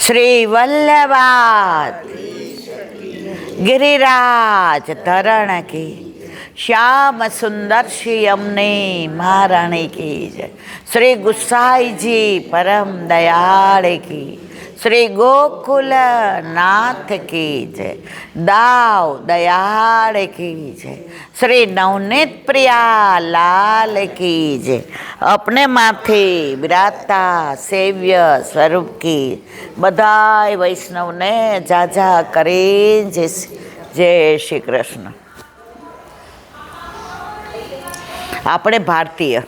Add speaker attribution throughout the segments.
Speaker 1: શ્રી વલ્લભાદ गिरिराज धरण की श्याम सुंदर श्री यमुने महारानी की जय। श्री गुसाई जी परम दयाल की, श्री गोकुल नाथ की जय। दाव दयाल की जय। श्री नवनीत प्रिया लाल की जय। अपने माथे विराता सेव्य स्वरूप की बधाई वैष्णव ने जाजा करे जय श्री कृष्ण। આપણે ભારતીય,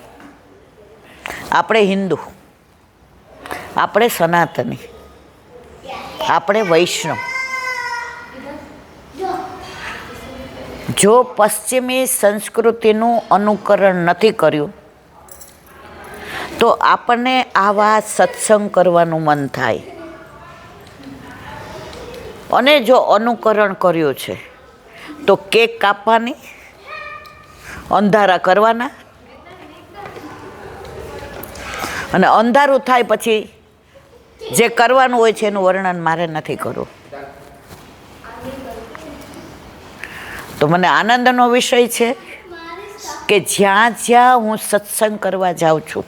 Speaker 1: આપણે હિન્દુ, આપણે સનાતની, આપણે વૈષ્ણવ. જો પશ્ચિમી સંસ્કૃતિનું અનુકરણ નથી કર્યું તો આપણને આવા સત્સંગ કરવાનું મન થાય, અને જો અનુકરણ કર્યું છે તો કેક કાપવાની, અંધારા કરવાના, અને અંધારું થાય પછી જે કરવાનું હોય છે એનું વર્ણન મારે નથી કરવું. તો મને આનંદનો વિષય છે કે જ્યાં જ્યાં હું સત્સંગ કરવા જાઉં છું,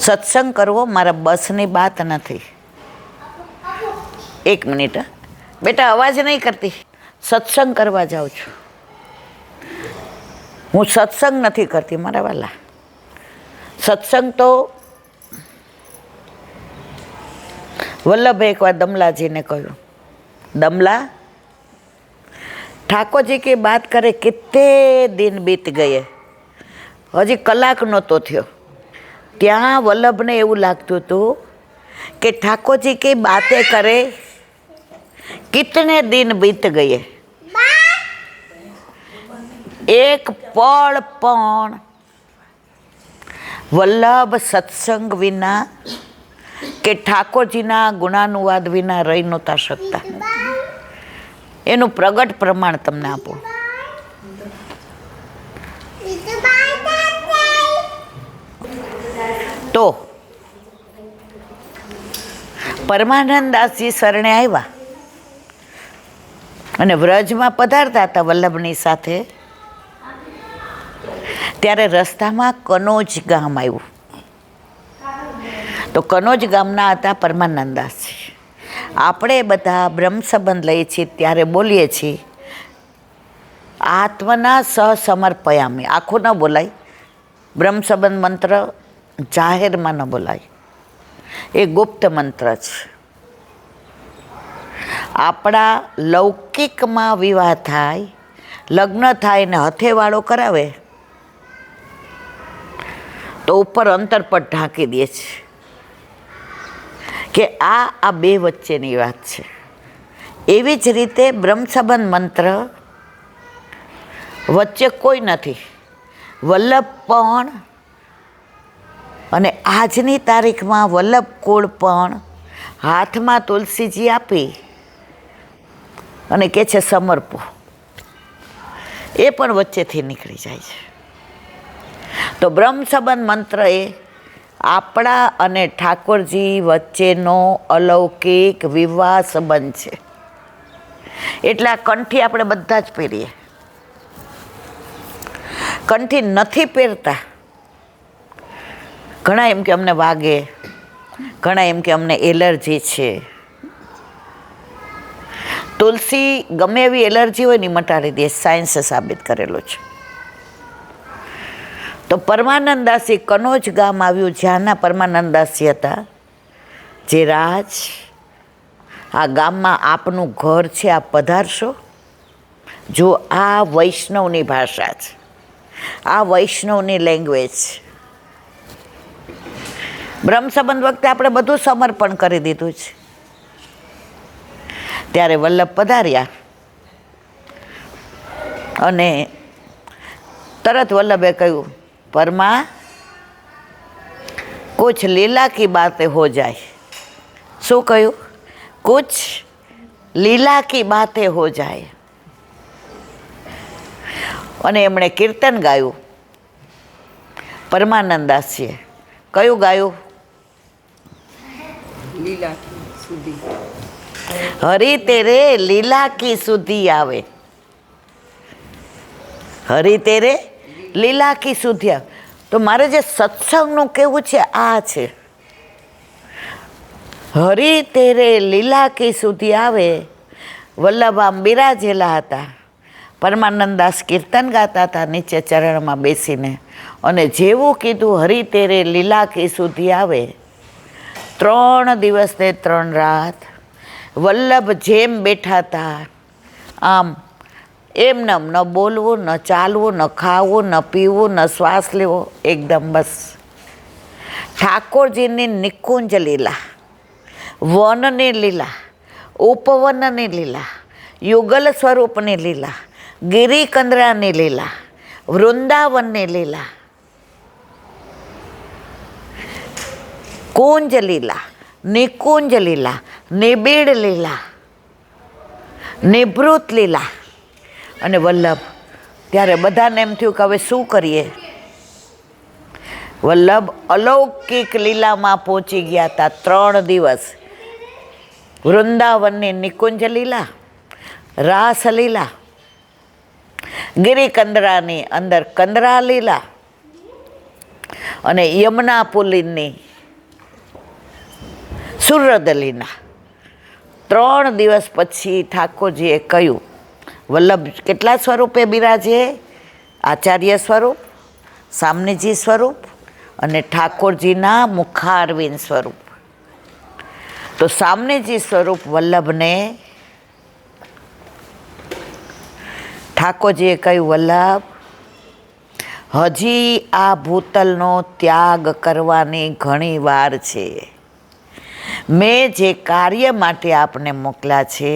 Speaker 1: સત્સંગ કરવો મારા બસની વાત નથી. એક મિનિટ બેટા, અવાજ નહીં કરતી. સત્સંગ કરવા જાઉં છું, હું સત્સંગ નથી કરતી મારા વાલા. સત્સંગ તો વલ્લભે એકવાર દમલાજીને કહ્યું, દમલા ઠાકોર જી की बात करे कितने दिन बीत गए, હજી કલાક નહોતો થયો. ત્યાં વલ્લભને એવું લાગતું હતું કે ઠાકોરજી की बातें करे कितने दिन बीत गए, એક પળ પણ વલ્લભ સત્સંગ વિના કે ઠાકોરજીના ગુણાનુવાદ વિના રહી નહોતા શકતા. એનું પ્રગટ પ્રમાણ તમને આપું. તો પરમાનંદદાસજી શરણે આવ્યા અને વ્રજમાં પધારતા હતા વલ્લભની સાથે. ત્યારે રસ્તામાં કનોજ ગામ આવ્યું. તો કનોજ ગામના હતા પરમાનંદદાસજી. આપણે બધા બ્રહ્મ સંબંધ લઈએ છીએ ત્યારે બોલીએ છીએ આત્મના સહસમર્પયામી. આખું ન બોલાય, બ્રહ્મ સંબંધ મંત્ર જાહેરમાં ન બોલાય, એ ગુપ્ત મંત્ર છે. આપણા લૌકિકમાં વિવાહ થાય, લગ્ન થાય ને હથેવાળો કરાવે તો ઉપર અંતરપટ ઢાંકી દે છે કે આ બે વચ્ચેની વાત છે. એવી જ રીતે બ્રહ્મ સંબંધ મંત્ર વચ્ચે કોઈ નથી. વલ્લભ પણ અને આજની તારીખમાં વલ્લભ કુળ પણ હાથમાં તુલસીજી આપી અને કે છે સમર્પો, એ પણ વચ્ચેથી નીકળી જાય છે. તો બ્રહ્મ સંબંધ મંત્ર એ આપણા અને ઠાકોરજી વચ્ચેનો અલૌકિક વિવાહ સંબંધ છે. એટલે આ કંઠી આપણે બધા જ પહેરીએ. કંઠી નથી પહેરતા ઘણા એમ કે અમને વાગે, ઘણા એમ કે અમને એલર્જી છે. તુલસી ગમે એવી એલર્જી હોય ને મટાડી દે, સાયન્સે સાબિત કરેલું છે. તો પરમાનંદદાસી કનોજ ગામ આવ્યું, જ્યાંના પરમાનંદદાસી હતા. જે રાજ, આ ગામમાં આપનું ઘર છે, આપ પધારશો. જો આ વૈષ્ણવની ભાષા છે, આ વૈષ્ણવની લેંગ્વેજ. બ્રહ્મ સંબંધ વખતે આપણે બધું સમર્પણ કરી દીધું છે. ત્યારે વલ્લભ પધાર્યા અને તરત વલ્લભે કહ્યું, પरमा कुछ लीला की बातें हो जाए. શું કહ્યું? कुछ लीला की बातें हो जाए. અને એમણે કીર્તન ગાયું. પરમાનંદદાસીએ કયું ગાયું?
Speaker 2: લીલા સુધી.
Speaker 1: હરી તેરે લીલા કી સુધી આવે, હરી તેરે લીલા કી સુધી આવે. તો મારે જે સત્સંગનું કહેવું છે આ છે, હરી તેરે લીલા કી સુધી આવે. વલ્લભ આમ બિરાજેલા હતા, પરમાનંદદાસ કીર્તન ગાતા હતા નીચે ચરણમાં બેસીને, અને જેવું કીધું હરી તેરે લીલા કી સુધી આવે, 3 દિવસ ને 3 રાત વલ્લભ જેમ બેઠા હતા આમ એમનેમ, ન બોલવું, ન ચાલવું, ન ખાવું, ન પીવું, ન શ્વાસ લેવો, એકદમ બસ ઠાકોરજીની નિકુંજ લીલા, વનની લીલા, ઉપવનની લીલા, યુગલ સ્વરૂપની લીલા, ગિરિકંદરાની લીલા, વૃંદાવનની લીલા, કુંજ લીલા, નિકુંજ લીલા, નિબિડ લીલા, નિભૃત લીલા. અને વલ્લભ ત્યારે બધાને એમ થયું કે હવે શું કરીએ. વલ્લભ અલૌકિક લીલામાં પહોંચી ગયા હતા. 3 દિવસ વૃંદાવનની નિકુંજ લીલા, રાસ લીલા, ગિરિકંદરાની અંદર કંદરા લીલા, અને યમુના પુલીની સુરદ લીલા. 3 દિવસ પછી ઠાકોરજીએ કહ્યું, વલ્લભ કેટલા સ્વરૂપે બિરાજે? આચાર્ય સ્વરૂપ, સામનેજી સ્વરૂપ અને ઠાકોરજીના મુખારવિંદ સ્વરૂપ. તો સામનેજી સ્વરૂપ વલ્લભને ઠાકોરજીએ કહ્યું, વલ્લભ હજી આ ભૂતલનો ત્યાગ કરવાની ઘણી વાર છે. મેં જે કાર્ય માટે આપને મોકલ્યા છે,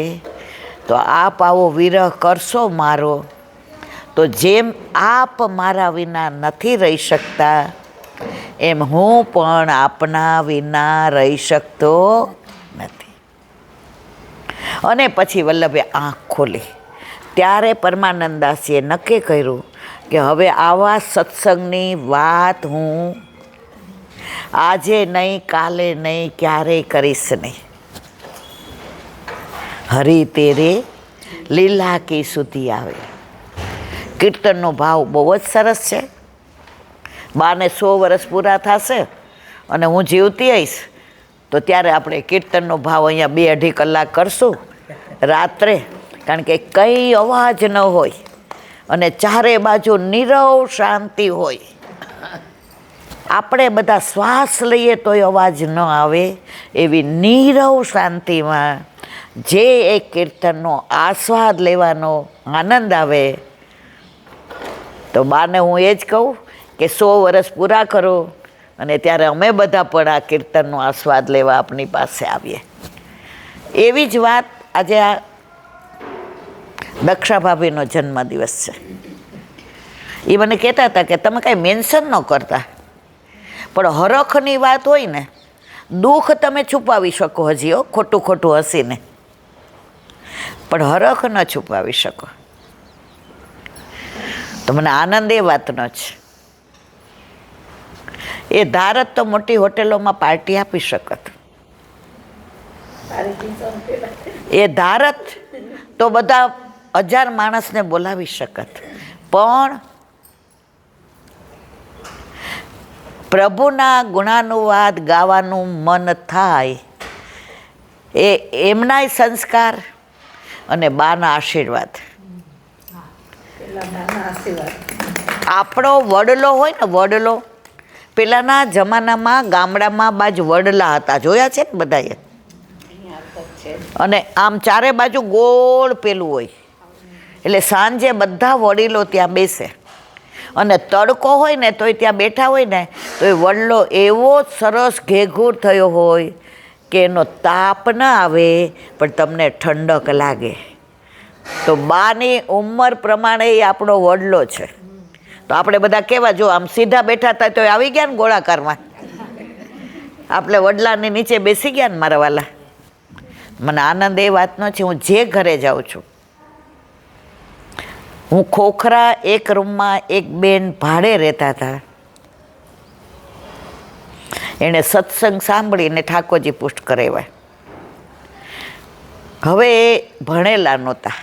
Speaker 1: તો આપ આવો વિરહ કરશો મારો, તો જેમ આપ મારા વિના નથી રહી શકતા, એમ હું પણ આપના વિના રહી શકતો નથી. અને પછી વલ્લભે આંખ ખોલી. ત્યારે પરમાનંદદાસીએ નક્કી કર્યું કે હવે આવા સત્સંગની વાત હું આજે નહીં, કાલે નહીં, ક્યારેય કરીશ નહીં. હરી તેરે લીલા કી સુધી આવે. કીર્તનનો ભાવ બહુ જ સરસ છે. બાને 100 વર્ષ પૂરા થશે અને હું જીવતી આવીશ તો ત્યારે આપણે કીર્તનનો ભાવ અહીંયા 2-2.5 કલાક કરશું રાત્રે. કારણ કે કંઈ અવાજ ન હોય અને ચારે બાજુ નીરવ શાંતિ હોય. આપણે બધા શ્વાસ લઈએ તોય અવાજ ન આવે એવી નીરવ શાંતિમાં જે એક કીર્તનનો આસ્વાદ લેવાનો આનંદ આવે. તો બાને હું એ જ કહું કે 100 વર્ષ પૂરા કરો અને ત્યારે અમે બધા પણ આ કીર્તનનો આસ્વાદ લેવા આપની પાસે આવીએ. એવી જ વાત આજે આ દક્ષા ભાભીનો જન્મદિવસ છે. એ મને કહેતા હતા કે તમે કાંઈ મેન્શન ન કરતા, પણ હરખની વાત હોય ને, દુઃખ તમે છુપાવી શકો હજી ખોટું ખોટું હસીને, પણ હરખ ન છુપાવી શકો. તો મને આનંદ એ વાતનો છે. એ ધારત તો મોટી હોટેલોમાં પાર્ટી આપી શકત, એ ધારત તો બધા 1000 માણસને બોલાવી શકત, પણ પ્રભુના ગુણાનુવાદ ગાવાનું મન થાય એ એમનાય સંસ્કાર અને બાના આશીર્વાદ. આપણો વડલો હોય ને, વડલો પેલાના જમાનામાં ગામડામાં બાજુ વડલા હતા, જોયા છે ને બધાએ. અને આમ ચારે બાજુ ગોળ પેલું હોય, એટલે સાંજે બધા વડીલો ત્યાં બેસે અને તડકો હોય ને તોય ત્યાં બેઠા હોય ને તો એ વડલો એવો સરસ ઘેઘૂર થયો હોય કે એનો તાપ ન આવે પણ તમને ઠંડક લાગે. તો બાની ઉંમર પ્રમાણે એ આપણો વડલો છે. તો આપણે બધા કેવા, જો આમ સીધા બેઠા હતા તો આવી ગયા ને ગોળાકારમાં, આપણે વડલાની નીચે બેસી ગયા ને મારા વાલા. મને આનંદ એ વાતનો છે, હું જે ઘરે જાઉં છું, હું ખોખરા એક રૂમમાં એક બેન ભાડે રહેતા હતા. એણે સત્સંગ સાંભળીને ઠાકોરજી પુષ્ટ કરાવ્યા. હવે એ ભણેલા નહોતા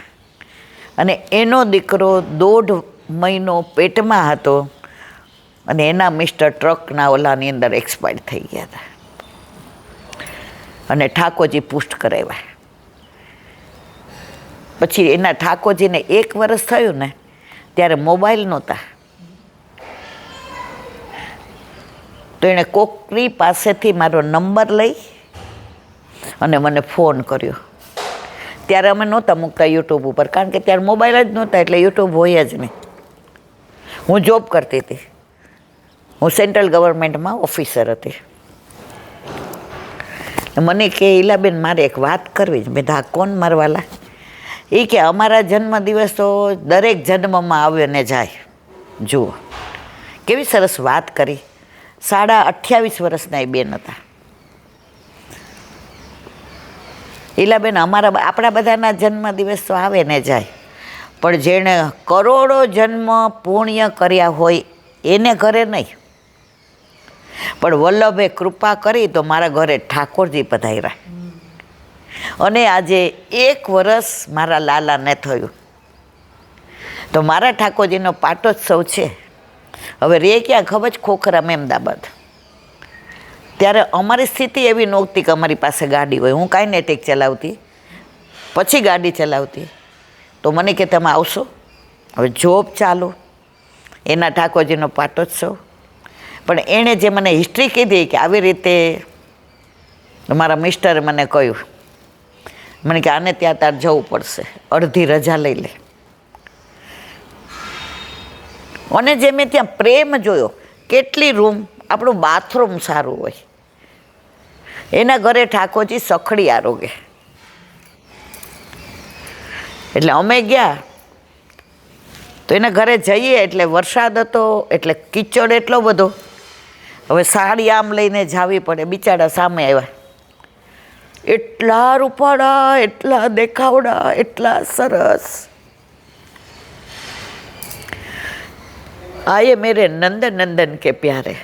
Speaker 1: અને એનો દીકરો 1.5 મહિનો પેટમાં હતો અને એના મિસ્ટર ટ્રકના ઓલાની અંદર એક્સપાયર થઈ ગયા હતા અને ઠાકોરજી પુષ્ટ કરાવ્યા. પછી એના ઠાકોરજીને 1 વર્ષ થયું ને ત્યારે મોબાઈલ નહોતા, તો એણે કોકની પાસેથી મારો નંબર લઈ અને મને ફોન કર્યો. ત્યારે અમે નહોતા મૂકતા યુટ્યુબ ઉપર, કારણ કે ત્યારે મોબાઈલ જ નહોતા એટલે યુટ્યુબ હોય જ નહીં. હું જોબ કરતી હતી, હું સેન્ટ્રલ ગવર્મેન્ટમાં ઓફિસર હતી. મને કે ઈલાબેન મારે એક વાત કરવી છે. મેં હા કોણ મારવાલા? એ કે અમારા જન્મદિવસ તો દરેક જન્મમાં આવે ને જાય. જુઓ કેવી સરસ વાત કરી. 28.5 વર્ષના એ બેન હતા. ઈલાબેન આપણા બધાના જન્મદિવસ તો આવે ને જાય, પણ જેણે કરોડો જન્મ પુણ્ય કર્યા હોય એને ઘરે નહીં. પણ વલ્લભે કૃપા કરી તો મારા ઘરે ઠાકોરજી પધાર્યા અને આજે 1 વર્ષ મારા લાલાને થયું. તો મારા ઠાકોરજીનો પાટોત્સવ છે. હવે રે ક્યાં ખબર જ ખોખરા અમદાવાદ. ત્યારે અમારી સ્થિતિ એવી નહોતી કે અમારી પાસે ગાડી હોય. હું કાઇનેટિક ચલાવતી, પછી ગાડી ચલાવતી. તો મને કે તમે આવશો? હવે જોબ ચાલુ, એના ઠાકોરજીનો પાટોત્સવ. પણ એણે જે મને હિસ્ટ્રી કીધી કે આવી રીતે મારા મિસ્ટરે મને કહ્યું, મને કે આને ત્યાં તાર જવું પડશે, અડધી રજા લઈ લે. અને જે મેં ત્યાં પ્રેમ જોયો, કેટલી રૂમ, આપણું બાથરૂમ સારું હોય. એના ઘરે ઠાકોરજી સખડી આરોગે. એટલે અમે ગયા તો એના ઘરે જઈએ એટલે વરસાદ હતો, એટલે કીચડ એટલો બધો. હવે સાડી આમ લઈને જાવી પડે. બિચારા સામે આવ્યા, એટલા રૂપાળા, એટલા દેખાવડા, એટલા સરસ. આયે મેરે નંદન નંદન કે પ્યારે.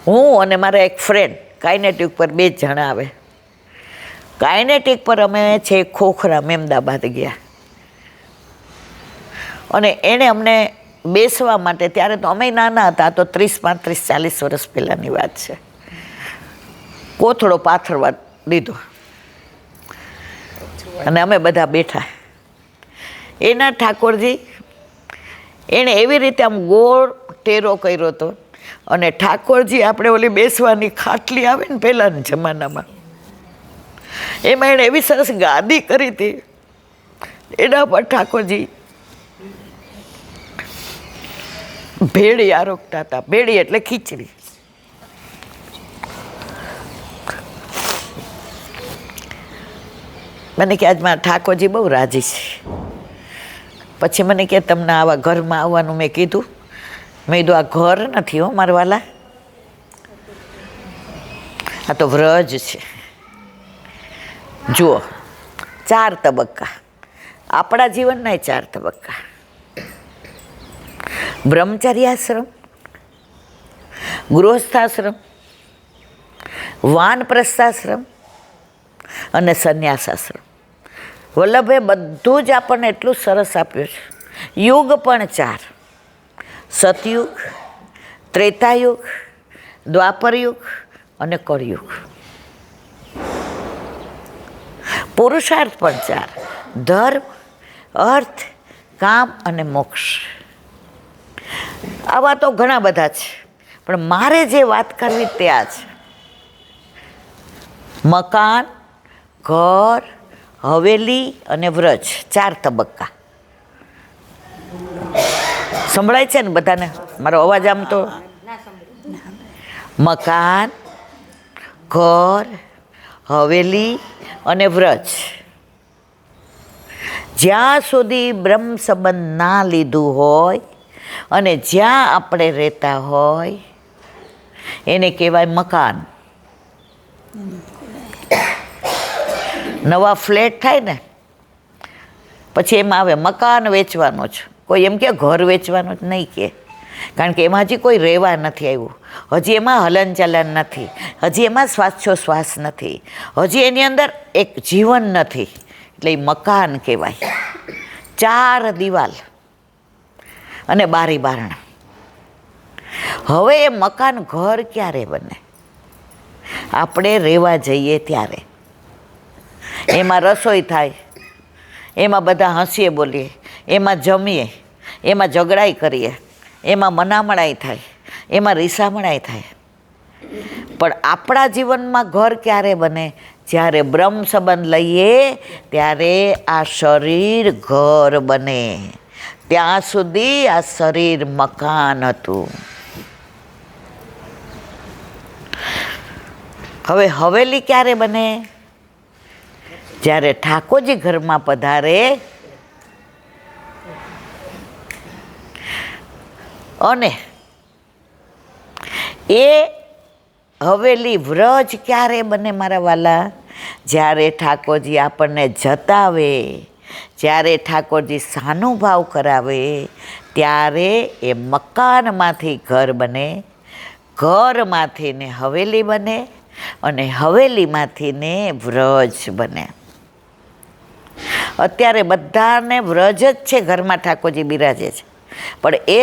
Speaker 1: હું અને મારા એક ફ્રેન્ડ કાઇનેટિક પર 2 જણા આવે. કાઇનેટિક પર અમે છે ખોખરા અમદાવાદ ગયા અને એણે અમને બેસવા માટે, ત્યારે તો અમે નાના હતા, તો 30, 35, 40 વર્ષ પહેલાંની વાત છે, કોથળો પાથરવા દીધો અને અમે બધા બેઠા. એના ઠાકોરજી એણે એવી રીતે આમ ગોળ ટેરો કર્યો હતો અને ઠાકોરજી આપણે ઓલી બેસવાની ખાટલી આવે ને પહેલાંના જમાનામાં, એમાં એણે એવી સરસ ગાદી કરી હતી. એના પર ઠાકોરજી ભેળી આરોગતા હતા. ભેળી એટલે ખીચડી. મને કે આજ મારા ઠાકોરજી બહુ રાજી છે. પછી મને કે તમને આવા ઘરમાં આવવાનું મેં કીધું. મેં કીધું આ ઘર નથી હો મારા વાલા, આ તો વ્રજ છે. જુઓ 4 તબક્કા, આપણા જીવનના 4 તબક્કા: બ્રહ્મચર્યાશ્રમ, ગૃહસ્થાશ્રમ, વાનપ્રસ્થાશ્રમ અને સંન્યાસાશ્રમ. વલ્લભે બધું જ આપણને એટલું સરસ આપ્યું છે. યુગ પણ 4: સતયુગ, ત્રેતાયુગ, દ્વાપરયુગ અને કળયુગ. પુરુષાર્થ પણ 4: ધર્મ, અર્થ, કામ અને મોક્ષ. આવા તો ઘણા બધા છે, પણ મારે જે વાત કરવી તે આ છે. મકાન, ઘર, હવેલી અને વ્રજ, 4 તબક્કા. સંભળાય છે ને બધાને મારો અવાજ? આમ તો મકાન, ઘર, હવેલી અને વ્રજ. જ્યાં સુધી બ્રહ્મ સંબંધ ના લીધું હોય અને જ્યાં આપણે રહેતા હોય એને કહેવાય મકાન. નવા ફ્લેટ થાય ને પછી એમાં આવે મકાન વેચવાનો છે. કોઈ એમ કે ઘર વેચવાનું જ નહીં કે, કારણ કે એમાં હજી કોઈ રહેવા નથી આવ્યું, હજી એમાં હલનચલન નથી, હજી એમાં શ્વાસોશ્વાસ નથી, હજી એની અંદર એક જીવન નથી. એટલે એ મકાન કહેવાય. 4 દિવાલ અને બારી બારણ. હવે એ મકાન ઘર ક્યારે બને? આપણે રહેવા જઈએ ત્યારે. એમાં રસોઈ થાય, એમાં બધા હસીએ બોલીએ, એમાં જમીએ, એમાં ઝઘડાઈ કરીએ, એમાં મનામણાઈ થાય, એમાં રીસામણાઈ થાય. પણ આપણા જીવનમાં ઘર ક્યારે બને? જ્યારે બ્રહ્મ સંબંધ લઈએ ત્યારે આ શરીર ઘર બને. ત્યાં સુધી આ શરીર મકાન હતું. હવે હવેલી ક્યારે બને? જ્યારે ઠાકોરજી ઘરમાં પધારે અને એ હવેલી વ્રજ ક્યારે બને મારા વાલા? જ્યારે ઠાકોરજી આપણને જતાવે, જ્યારે ઠાકોરજી સાનુભાવ કરાવે, ત્યારે એ મકાનમાંથી ઘર બને, ઘરમાંથી ને હવેલી બને, અને હવેલીમાંથી ને વ્રજ બને. અત્યારે બધાને વ્રજ જ છે, ઘરમાં ઠાકોરજી બિરાજે છે, પણ એ